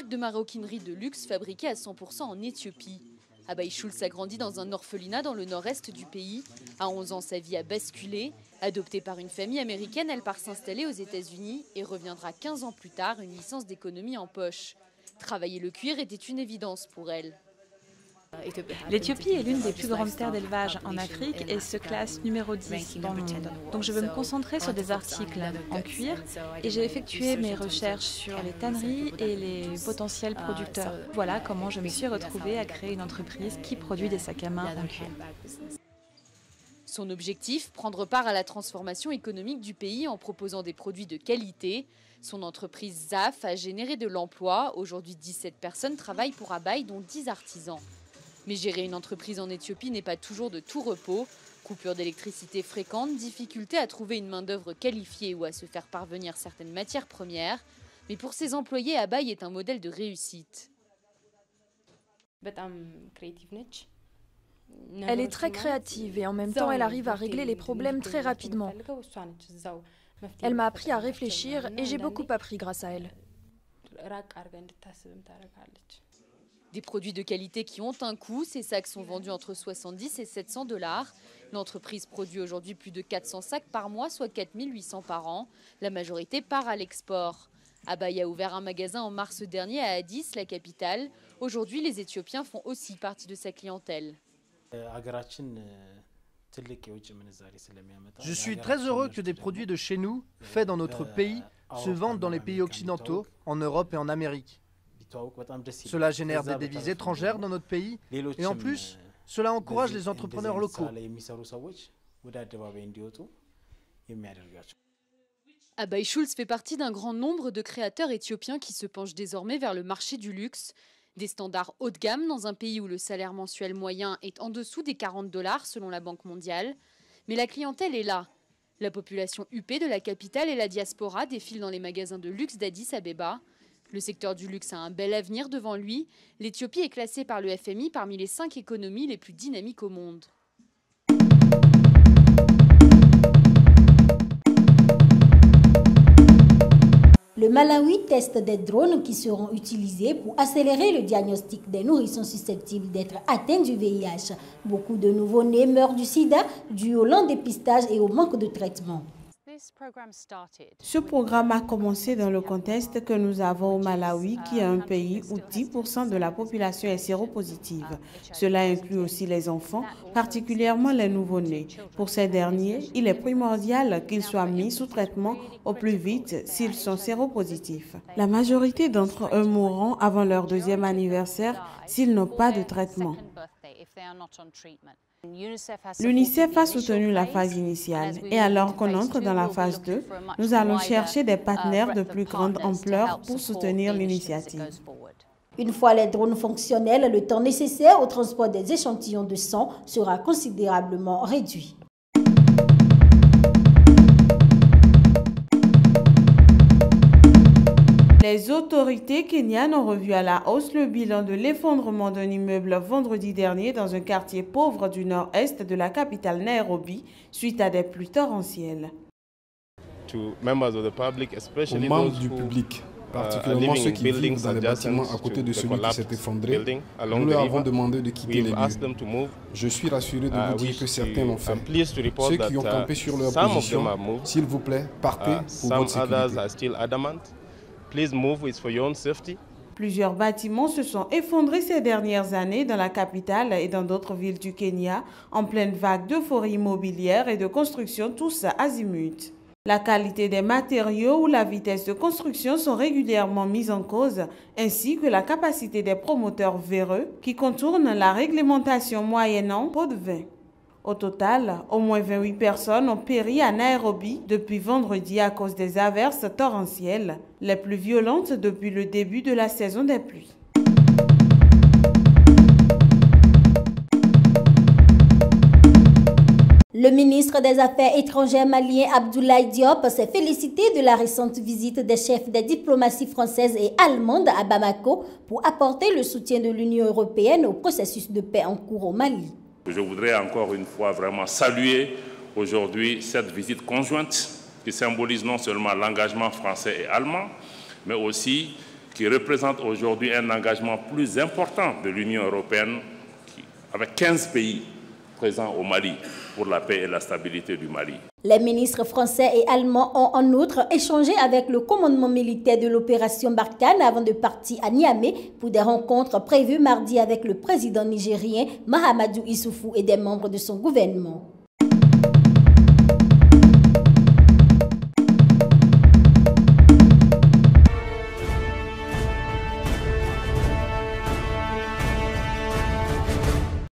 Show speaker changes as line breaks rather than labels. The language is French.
marque de maroquinerie de luxe fabriquée à 100% en Éthiopie. Abay Schulz a grandi dans un orphelinat dans le nord-est du pays. À 11 ans, sa vie a basculé. Adoptée par une famille américaine, elle part s'installer aux États-Unis et reviendra 15 ans plus tard, une licence d'économie en poche. Travailler le cuir était une évidence pour elle.
L'Éthiopie est l'une des plus grandes terres d'élevage en Afrique et se classe numéro 10 dans le monde. Donc je veux me concentrer sur des articles en cuir et j'ai effectué mes recherches sur les tanneries et les potentiels producteurs. Voilà comment je me suis retrouvée à créer une entreprise qui produit des sacs à main en cuir.
Son objectif, prendre part à la transformation économique du pays en proposant des produits de qualité. Son entreprise ZAF a généré de l'emploi. Aujourd'hui, 17 personnes travaillent pour Abay, dont 10 artisans. Mais gérer une entreprise en Éthiopie n'est pas toujours de tout repos. Coupures d'électricité fréquentes, difficulté à trouver une main-d'œuvre qualifiée ou à se faire parvenir certaines matières premières. Mais pour ses employés, Abay est un modèle de réussite.
Elle est très créative et en même temps, elle arrive à régler les problèmes très rapidement. Elle m'a appris à réfléchir et j'ai beaucoup appris grâce à elle.
Des produits de qualité qui ont un coût, ces sacs sont vendus entre 70 et 700 $. L'entreprise produit aujourd'hui plus de 400 sacs par mois, soit 4800 par an. La majorité part à l'export. Abay a ouvert un magasin en mars dernier à Addis, la capitale. Aujourd'hui, les Éthiopiens font aussi partie de sa clientèle.
Je suis très heureux que des produits de chez nous, faits dans notre pays, se vendent dans les pays occidentaux, en Europe et en Amérique. Cela génère des devises étrangères dans notre pays et en plus, cela encourage les entrepreneurs locaux.
Abay Schulz fait partie d'un grand nombre de créateurs éthiopiens qui se penchent désormais vers le marché du luxe. Des standards haut de gamme dans un pays où le salaire mensuel moyen est en dessous des 40 $ selon la Banque mondiale. Mais la clientèle est là. La population huppée de la capitale et la diaspora défilent dans les magasins de luxe d'Addis Abeba. Le secteur du luxe a un bel avenir devant lui. L'Éthiopie est classée par le FMI parmi les 5 économies les plus dynamiques au monde.
Le Malawi teste des drones qui seront utilisés pour accélérer le diagnostic des nourrissons susceptibles d'être atteints du VIH. Beaucoup de nouveau-nés meurent du sida dû au lent dépistage et au manque de traitement.
Ce programme a commencé dans le contexte que nous avons au Malawi, qui est un pays où 10% de la population est séropositive. Cela inclut aussi les enfants, particulièrement les nouveau-nés. Pour ces derniers, il est primordial qu'ils soient mis sous traitement au plus vite s'ils sont séropositifs. La majorité d'entre eux mourront avant leur deuxième anniversaire s'ils n'ont pas de traitement. L'UNICEF a soutenu la phase initiale et alors qu'on entre dans la phase 2, nous allons chercher des partenaires de plus grande ampleur pour soutenir l'initiative.
Une fois les drones fonctionnels, le temps nécessaire au transport des échantillons de sang sera considérablement réduit.
Les autorités kenyanes ont revu à la hausse le bilan de l'effondrement d'un immeuble vendredi dernier dans un quartier pauvre du nord-est de la capitale Nairobi suite à des pluies torrentielles.
Aux membres du public, particulièrement ceux qui vivent dans les bâtiments à côté de celui qui s'est effondré, nous leur avons demandé de quitter les lieux. Je suis rassuré de vous dire que certains l'ont fait. Ceux qui ont campé sur leur position, s'il vous plaît, partez pour votre sécurité.
Plusieurs bâtiments se sont effondrés ces dernières années dans la capitale et dans d'autres villes du Kenya, en pleine vague d'euphorie immobilière et de construction tous azimuts. La qualité des matériaux ou la vitesse de construction sont régulièrement mises en cause, ainsi que la capacité des promoteurs véreux qui contournent la réglementation moyennant pot de vin. Au total, au moins 28 personnes ont péri à Nairobi depuis vendredi à cause des averses torrentielles, les plus violentes depuis le début de la saison des pluies.
Le ministre des Affaires étrangères malien Abdoulaye Diop s'est félicité de la récente visite des chefs des diplomaties françaises et allemandes à Bamako pour apporter le soutien de l'Union européenne au processus de paix en cours au Mali.
Je voudrais encore une fois vraiment saluer aujourd'hui cette visite conjointe qui symbolise non seulement l'engagement français et allemand, mais aussi qui représente aujourd'hui un engagement plus important de l'Union européenne, avec 15 pays présents au Mali pour la paix et la stabilité du Mali.
Les ministres français et allemands ont en outre échangé avec le commandement militaire de l'opération Barkhane avant de partir à Niamey pour des rencontres prévues mardi avec le président nigérien Mahamadou Issoufou et des membres de son gouvernement.